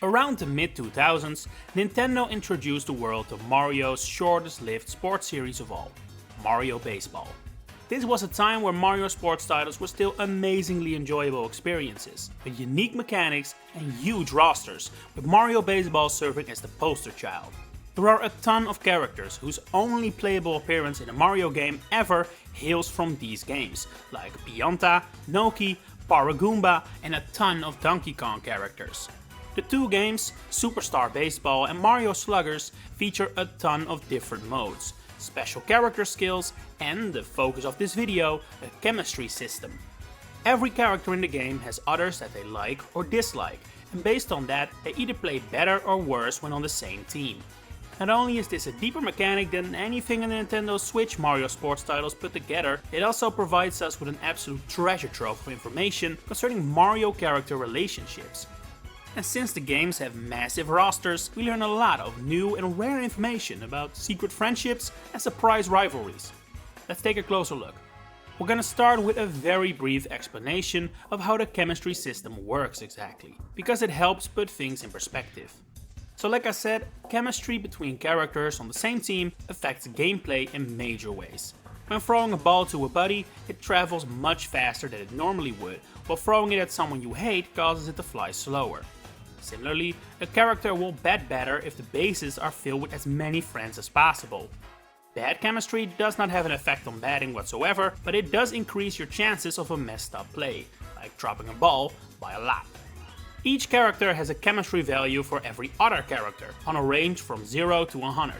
Around the mid-2000s, Nintendo introduced the world to Mario's shortest-lived sports series of all, Mario Baseball. This was a time where Mario sports titles were still amazingly enjoyable experiences, with unique mechanics and huge rosters, with Mario Baseball serving as the poster child. There are a ton of characters whose only playable appearance in a Mario game ever hails from these games, like Pianta, Noki, Paragoomba, and a ton of Donkey Kong characters. The two games, Superstar Baseball and Mario Sluggers, feature a ton of different modes, special character skills, and the focus of this video, a chemistry system. Every character in the game has others that they like or dislike, and based on that, they either play better or worse when on the same team. Not only is this a deeper mechanic than anything in the Nintendo Switch Mario sports titles put together, it also provides us with an absolute treasure trove of information concerning Mario character relationships. And since the games have massive rosters, we learn a lot of new and rare information about secret friendships and surprise rivalries. Let's take a closer look. We're gonna start with a very brief explanation of how the chemistry system works exactly, because it helps put things in perspective. So like I said, chemistry between characters on the same team affects gameplay in major ways. When throwing a ball to a buddy, it travels much faster than it normally would, while throwing it at someone you hate causes it to fly slower. Similarly, a character will bat better if the bases are filled with as many friends as possible. Bad chemistry does not have an effect on batting whatsoever, but it does increase your chances of a messed up play, like dropping a ball, by a lot. Each character has a chemistry value for every other character, on a range from 0 to 100.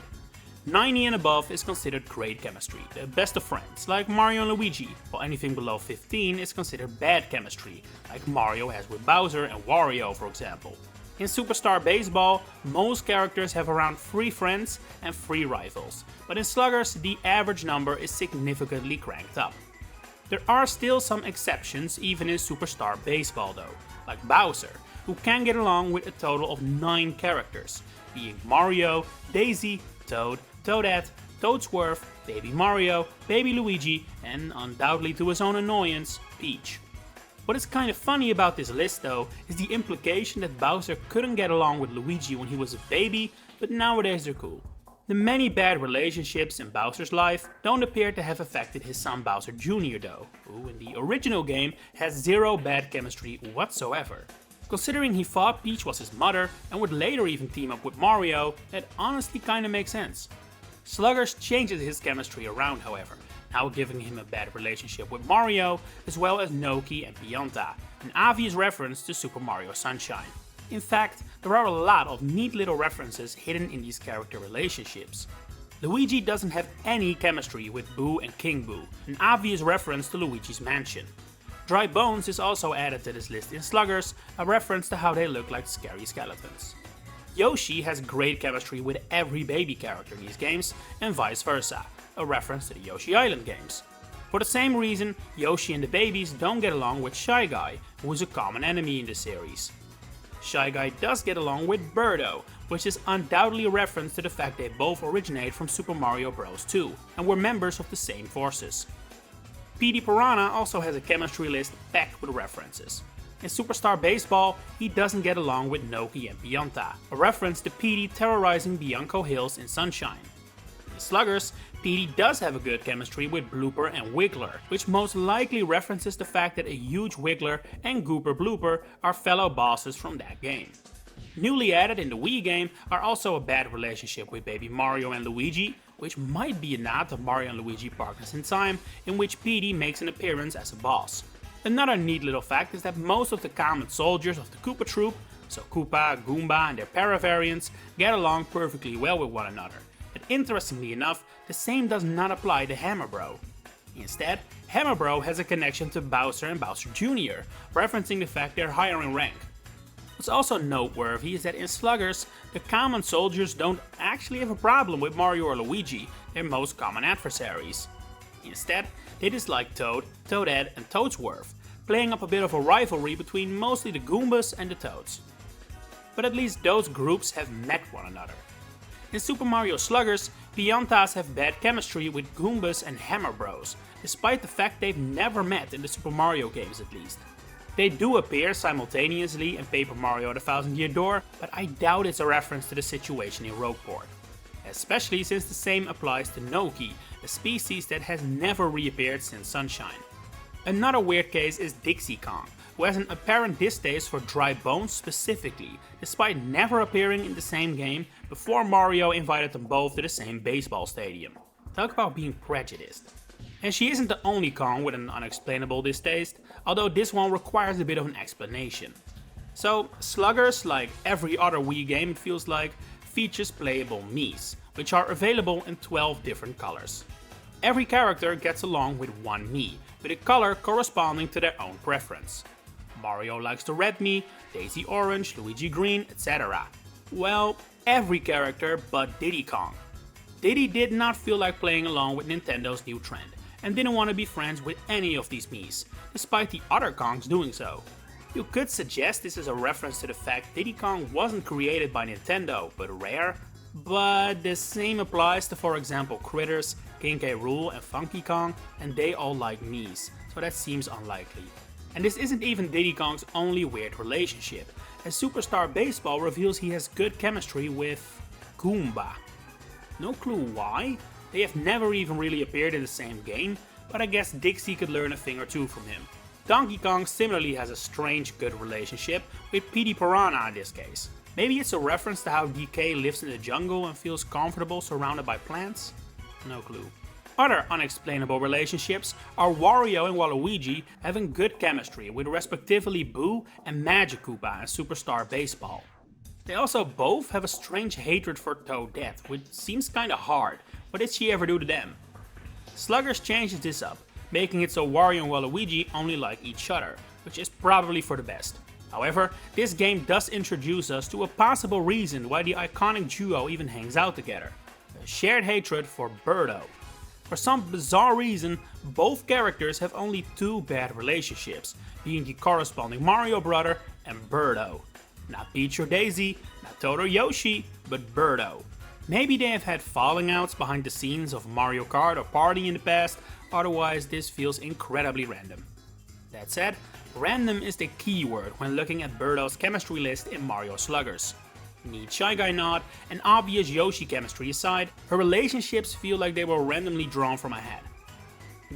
90 and above is considered great chemistry, the best of friends, like Mario and Luigi, while anything below 15 is considered bad chemistry, like Mario has with Bowser and Wario for example. In Superstar Baseball, most characters have around 3 friends and 3 rivals, but in Sluggers the average number is significantly cranked up. There are still some exceptions even in Superstar Baseball though, like Bowser, who can get along with a total of 9 characters, being Mario, Daisy, Toad, Toadette, Toadsworth, Baby Mario, Baby Luigi, and undoubtedly to his own annoyance, Peach. What is kind of funny about this list though, is the implication that Bowser couldn't get along with Luigi when he was a baby, but nowadays they're cool. The many bad relationships in Bowser's life don't appear to have affected his son Bowser Jr. though, who in the original game has 0 bad chemistry whatsoever. Considering he thought Peach was his mother and would later even team up with Mario, that honestly kinda makes sense. Sluggers changes his chemistry around however, now giving him a bad relationship with Mario, as well as Noki and Pianta, an obvious reference to Super Mario Sunshine. In fact, there are a lot of neat little references hidden in these character relationships. Luigi doesn't have any chemistry with Boo and King Boo, an obvious reference to Luigi's Mansion. Dry Bones is also added to this list in Sluggers, a reference to how they look like scary skeletons. Yoshi has great chemistry with every baby character in these games, and vice versa, a reference to the Yoshi Island games. For the same reason, Yoshi and the babies don't get along with Shy Guy, who is a common enemy in the series. Shy Guy does get along with Birdo, which is undoubtedly a reference to the fact they both originate from Super Mario Bros. 2, and were members of the same forces. Petey Piranha also has a chemistry list packed with references. In Superstar Baseball, he doesn't get along with Noki and Pianta, a reference to Petey terrorizing Bianco Hills in Sunshine. In Sluggers, Petey does have a good chemistry with Blooper and Wiggler, which most likely references the fact that a huge Wiggler and Gooper Blooper are fellow bosses from that game. Newly added in the Wii game are also a bad relationship with Baby Mario and Luigi, which might be a nod to Mario and Luigi Partners in Time, in which Petey makes an appearance as a boss. Another neat little fact is that most of the common soldiers of the Koopa Troop, so Koopa, Goomba and their para-variants, get along perfectly well with one another. But interestingly enough, the same does not apply to Hammer Bro. Instead, Hammer Bro has a connection to Bowser and Bowser Jr., referencing the fact they're higher in rank. What's also noteworthy is that in Sluggers, the common soldiers don't actually have a problem with Mario or Luigi, their most common adversaries. Instead, they dislike Toad, Toadette and Toadsworth, playing up a bit of a rivalry between mostly the Goombas and the Toads. But at least those groups have met one another. In Super Mario Sluggers, Piantas have bad chemistry with Goombas and Hammer Bros, despite the fact they've never met in the Super Mario games at least. They do appear simultaneously in Paper Mario The Thousand Year Door, but I doubt it's a reference to the situation in Rogueport. Especially since the same applies to Noki, a species that has never reappeared since Sunshine. Another weird case is Dixie Kong, who has an apparent distaste for dry bones specifically, despite never appearing in the same game before Mario invited them both to the same baseball stadium. Talk about being prejudiced. And she isn't the only Kong with an unexplainable distaste, although this one requires a bit of an explanation. So, Sluggers, like every other Wii game it feels like, features playable Miis, which are available in 12 different colors. Every character gets along with one Mii, with a color corresponding to their own preference. Mario likes the red Mii, Daisy orange, Luigi green, etc. Well, every character but Diddy Kong. Diddy did not feel like playing along with Nintendo's new trend, and didn't want to be friends with any of these Miis, despite the other Kongs doing so. You could suggest this is a reference to the fact Diddy Kong wasn't created by Nintendo, but Rare, but the same applies to, for example, Critters, King K. Rool and Funky Kong, and they all like Miis, so that seems unlikely. And this isn't even Diddy Kong's only weird relationship, as Superstar Baseball reveals he has good chemistry with Goomba. No clue why, they have never even really appeared in the same game, but I guess Dixie could learn a thing or two from him. Donkey Kong similarly has a strange good relationship with Petey Piranha in this case. Maybe it's a reference to how DK lives in the jungle and feels comfortable surrounded by plants? No clue. Other unexplainable relationships are Wario and Waluigi having good chemistry with respectively Boo and Magic Koopa in Superstar Baseball. They also both have a strange hatred for Toadette, which seems kinda hard. What did she ever do to them? Sluggers changes this up, making it so Wario and Waluigi only like each other, which is probably for the best. However, this game does introduce us to a possible reason why the iconic duo even hangs out together. A shared hatred for Birdo. For some bizarre reason, both characters have only two bad relationships, being the corresponding Mario brother and Birdo. Not Peach or Daisy, not Toad or Yoshi, but Birdo. Maybe they have had falling outs behind the scenes of Mario Kart or Party in the past, otherwise this feels incredibly random. That said, random is the key word when looking at Birdo's chemistry list in Mario Sluggers. Neat Shy Guy nod and obvious Yoshi chemistry aside, her relationships feel like they were randomly drawn from a hat.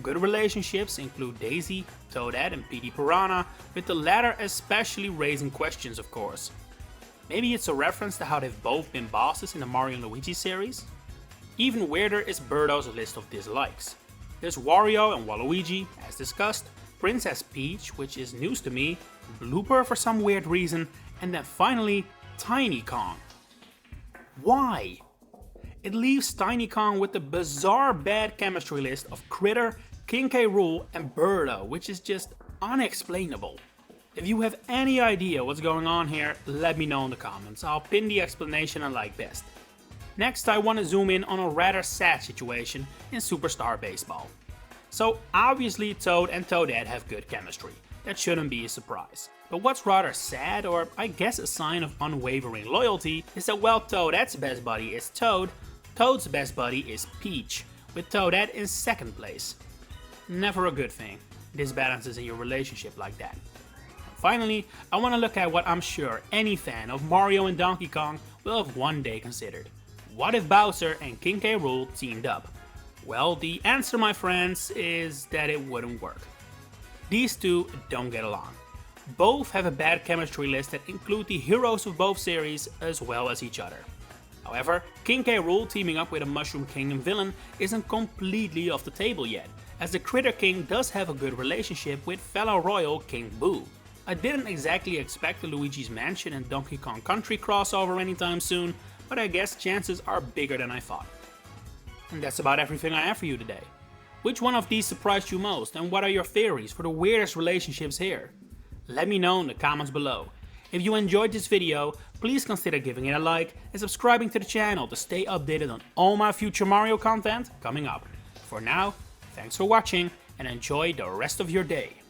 Good relationships include Daisy, Toadette and Petey Piranha, with the latter especially raising questions of course. Maybe it's a reference to how they've both been bosses in the Mario & Luigi series? Even weirder is Birdo's list of dislikes. There's Wario and Waluigi, as discussed, Princess Peach, which is news to me, Blooper for some weird reason, and then finally, Tiny Kong. Why? It leaves Tiny Kong with the bizarre bad chemistry list of Critter, King K. Rool and Birdo, which is just unexplainable. If you have any idea what's going on here, let me know in the comments. I'll pin the explanation I like best. Next, I want to zoom in on a rather sad situation in Superstar Baseball. So obviously Toad and Toadette have good chemistry. That shouldn't be a surprise. But what's rather sad, or I guess a sign of unwavering loyalty, is that while Toadette's best buddy is Toad, Toad's best buddy is Peach, with Toadette in second place. Never a good thing, disbalances in your relationship like that. And finally, I want to look at what I'm sure any fan of Mario and Donkey Kong will have one day considered. What if Bowser and King K. Rool teamed up? Well, the answer, my friends, is that it wouldn't work. These two don't get along. Both have a bad chemistry list that include the heroes of both series as well as each other. However, King K. Rool teaming up with a Mushroom Kingdom villain isn't completely off the table yet, as the Critter King does have a good relationship with fellow royal King Boo. I didn't exactly expect the Luigi's Mansion and Donkey Kong Country crossover anytime soon, but I guess chances are bigger than I thought. And that's about everything I have for you today. Which one of these surprised you most, and what are your theories for the weirdest relationships here? Let me know in the comments below. If you enjoyed this video, please consider giving it a like and subscribing to the channel to stay updated on all my future Mario content coming up. For now, thanks for watching and enjoy the rest of your day.